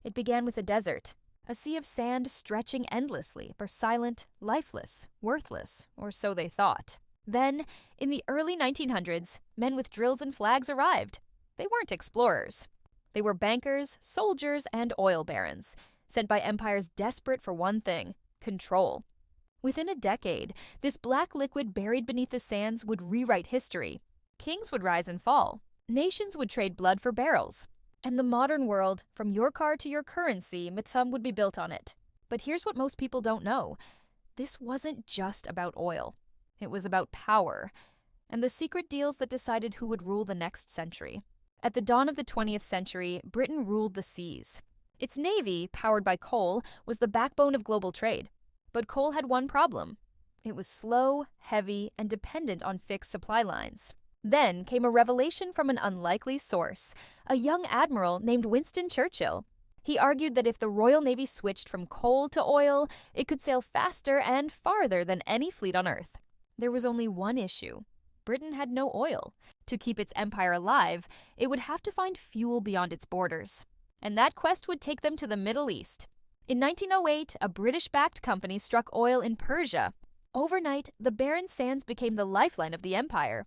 It began with a desert, a sea of sand stretching endlessly, but silent, lifeless, worthless, or so they thought. Then, in the early 1900s, men with drills and flags arrived. They weren't explorers. They were bankers, soldiers, and oil barons, sent by empires desperate for one thing: control. Within a decade, this black liquid buried beneath the sands would rewrite history. Kings would rise and fall. Nations would trade blood for barrels. And the modern world, from your car to your currency, some would be built on it. But here's what most people don't know. This wasn't just about oil. It was about power, and the secret deals that decided who would rule the next century. At the dawn of the 20th century, Britain ruled the seas. Its navy, powered by coal, was the backbone of global trade. But coal had one problem. It was slow, heavy, and dependent on fixed supply lines. Then came a revelation from an unlikely source, a young admiral named Winston Churchill. He argued that if the Royal Navy switched from coal to oil, it could sail faster and farther than any fleet on Earth. There was only one issue. Britain had no oil. To keep its empire alive, it would have to find fuel beyond its borders. And that quest would take them to the Middle East. In 1908, a British-backed company struck oil in Persia. Overnight, the barren sands became the lifeline of the empire.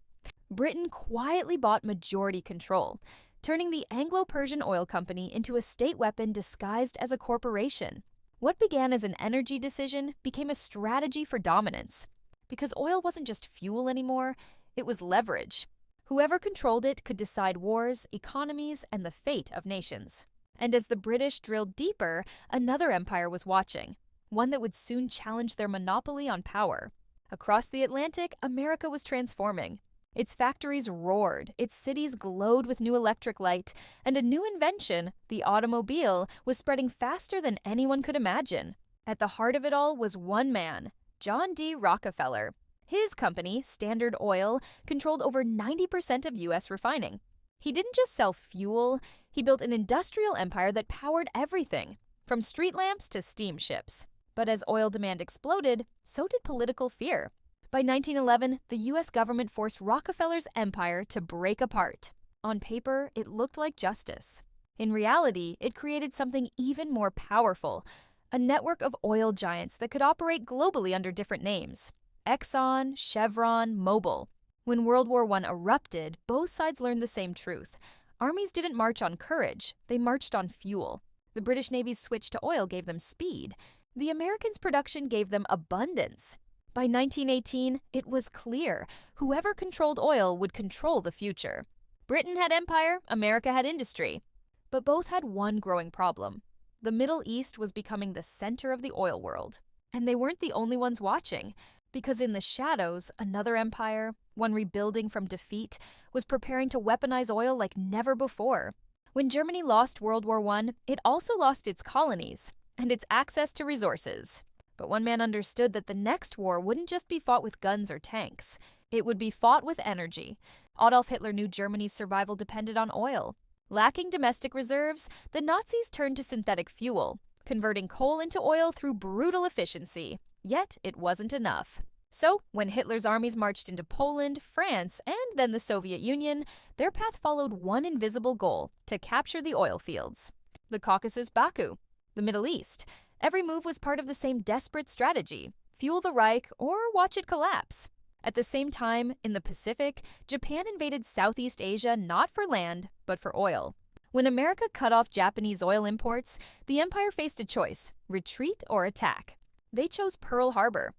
Britain quietly bought majority control, turning the Anglo-Persian Oil Company into a state weapon disguised as a corporation. What began as an energy decision became a strategy for dominance. Because oil wasn't just fuel anymore, it was leverage. Whoever controlled it could decide wars, economies, and the fate of nations. And as the British drilled deeper, another empire was watching, one that would soon challenge their monopoly on power. Across the Atlantic, America was transforming. Its factories roared, its cities glowed with new electric light, and a new invention, the automobile, was spreading faster than anyone could imagine. At the heart of it all was one man, John D. Rockefeller. His company, Standard Oil, controlled over 90% of U.S. refining. He didn't just sell fuel, he built an industrial empire that powered everything, from street lamps to steamships. But as oil demand exploded, so did political fear. By 1911, the U.S. government forced Rockefeller's empire to break apart. On paper, it looked like justice. In reality, it created something even more powerful, a network of oil giants that could operate globally under different names: Exxon, Chevron, Mobil. When World War I erupted, both sides learned the same truth. Armies didn't march on courage, they marched on fuel. The British Navy's switch to oil gave them speed. The Americans' production gave them abundance. By 1918, it was clear whoever controlled oil would control the future. Britain had empire, America had industry. But both had one growing problem. The Middle East was becoming the center of the oil world. And they weren't the only ones watching, because in the shadows, another empire, one rebuilding from defeat, was preparing to weaponize oil like never before. When Germany lost World War I, it also lost its colonies and its access to resources. But one man understood that the next war wouldn't just be fought with guns or tanks. It would be fought with energy. Adolf Hitler knew Germany's survival depended on oil. Lacking domestic reserves, the Nazis turned to synthetic fuel, converting coal into oil through brutal efficiency. Yet it wasn't enough. So, when Hitler's armies marched into Poland, France, and then the Soviet Union, their path followed one invisible goal: to capture the oil fields. The Caucasus, Baku. The Middle East. Every move was part of the same desperate strategy: fuel the Reich or watch it collapse. At the same time, in the Pacific, Japan invaded Southeast Asia not for land, but for oil. When America cut off Japanese oil imports, the empire faced a choice: retreat or attack. They chose Pearl Harbor.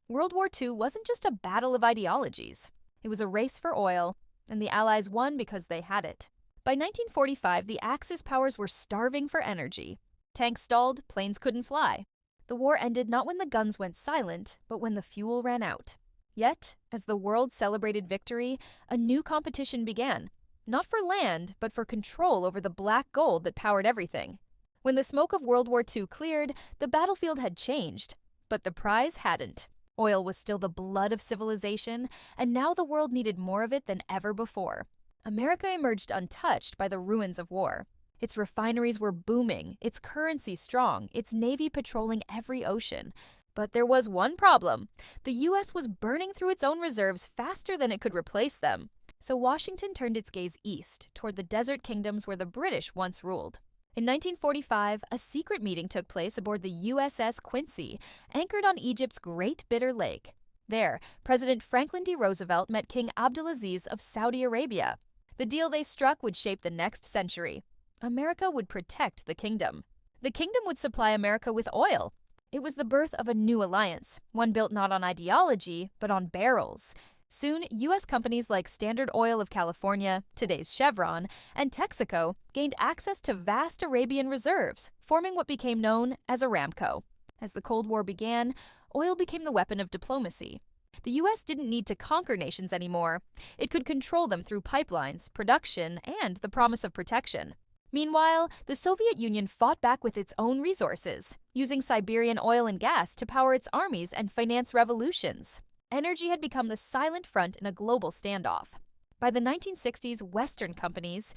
World War II wasn't just a battle of ideologies. It was a race for oil, and the Allies won because they had it. By 1945, the Axis powers were starving for energy. Tanks stalled, planes couldn't fly. The war ended not when the guns went silent, but when the fuel ran out. Yet, as the world celebrated victory, a new competition began. Not for land, but for control over the black gold that powered everything. When the smoke of World War II cleared, the battlefield had changed. But the prize hadn't. Oil was still the blood of civilization, and now the world needed more of it than ever before. America emerged untouched by the ruins of war. Its refineries were booming, its currency strong, its navy patrolling every ocean. But there was one problem. The U.S. was burning through its own reserves faster than it could replace them. So Washington turned its gaze east, toward the desert kingdoms where the British once ruled. In 1945, a secret meeting took place aboard the USS Quincy, anchored on Egypt's Great Bitter Lake. There, President Franklin D. Roosevelt met King Abdulaziz of Saudi Arabia. The deal they struck would shape the next century. America would protect the kingdom. The kingdom would supply America with oil. It was the birth of a new alliance, one built not on ideology, but on barrels. Soon, U.S. companies like Standard Oil of California, today's Chevron, and Texaco gained access to vast Arabian reserves, forming what became known as Aramco. As the Cold War began, oil became the weapon of diplomacy. The U.S. didn't need to conquer nations anymore. It could control them through pipelines, production, and the promise of protection. Meanwhile, the Soviet Union fought back with its own resources, using Siberian oil and gas to power its armies and finance revolutions. Energy had become the silent front in a global standoff. By the 1960s, Western companies,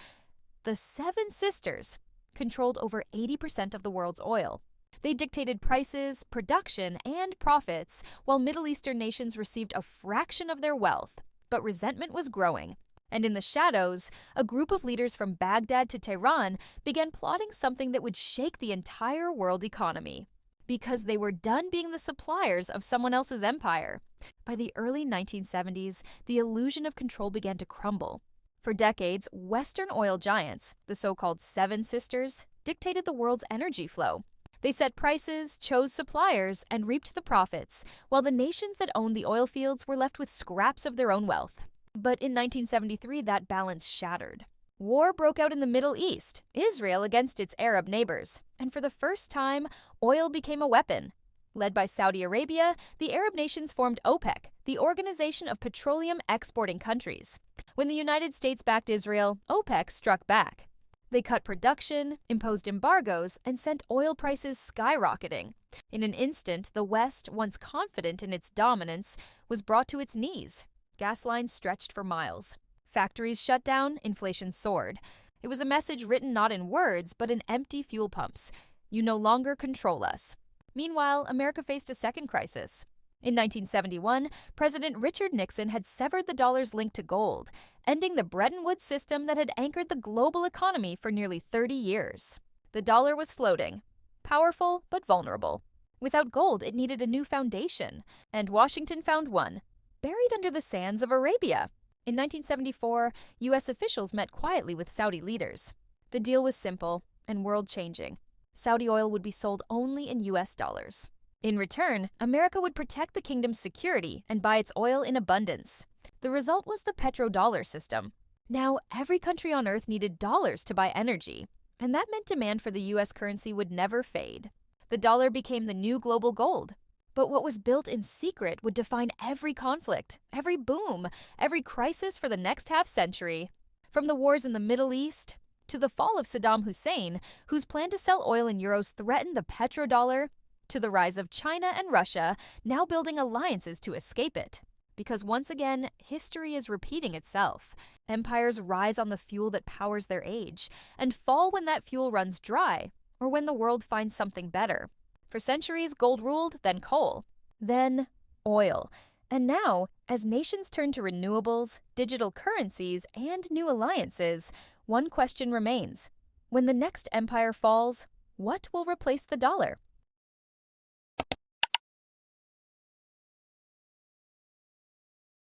the Seven Sisters, controlled over 80% of the world's oil. They dictated prices, production, and profits, while Middle Eastern nations received a fraction of their wealth. But resentment was growing. And in the shadows, a group of leaders from Baghdad to Tehran began plotting something that would shake the entire world economy. Because they were done being the suppliers of someone else's empire. By the early 1970s, the illusion of control began to crumble. For decades, Western oil giants, the so-called Seven Sisters, dictated the world's energy flow. They set prices, chose suppliers, and reaped the profits, while the nations that owned the oil fields were left with scraps of their own wealth. But in 1973, that balance shattered. War broke out in the Middle East, Israel against its Arab neighbors, and for the first time, oil became a weapon. Led by Saudi Arabia, the Arab nations formed OPEC, the Organization of Petroleum Exporting Countries. When the United States backed Israel, OPEC struck back. They cut production, imposed embargoes, and sent oil prices skyrocketing. In an instant, the West, once confident in its dominance, was brought to its knees. Gas lines stretched for miles. Factories shut down, inflation soared. It was a message written not in words, but in empty fuel pumps. You no longer control us. Meanwhile, America faced a second crisis. In 1971, President Richard Nixon had severed the dollar's link to gold, ending the Bretton Woods system that had anchored the global economy for nearly 30 years. The dollar was floating, powerful but vulnerable. Without gold, it needed a new foundation, and Washington found one, buried under the sands of Arabia. In 1974, U.S. officials met quietly with Saudi leaders. The deal was simple and world-changing. Saudi oil would be sold only in U.S. dollars. In return, America would protect the kingdom's security and buy its oil in abundance. The result was the Petrodollar System. Now, every country on Earth needed dollars to buy energy, and that meant demand for the U.S. currency would never fade. The dollar became the new global gold. But what was built in secret would define every conflict, every boom, every crisis for the next half-century. From the wars in the Middle East to the fall of Saddam Hussein, whose plan to sell oil in euros threatened the petrodollar, to the rise of China and Russia, now building alliances to escape it. Because once again, history is repeating itself. Empires rise on the fuel that powers their age, and fall when that fuel runs dry, or when the world finds something better. For centuries, gold ruled, then coal, then oil. And now, as nations turn to renewables, digital currencies, and new alliances, one question remains. When the next empire falls, what will replace the dollar?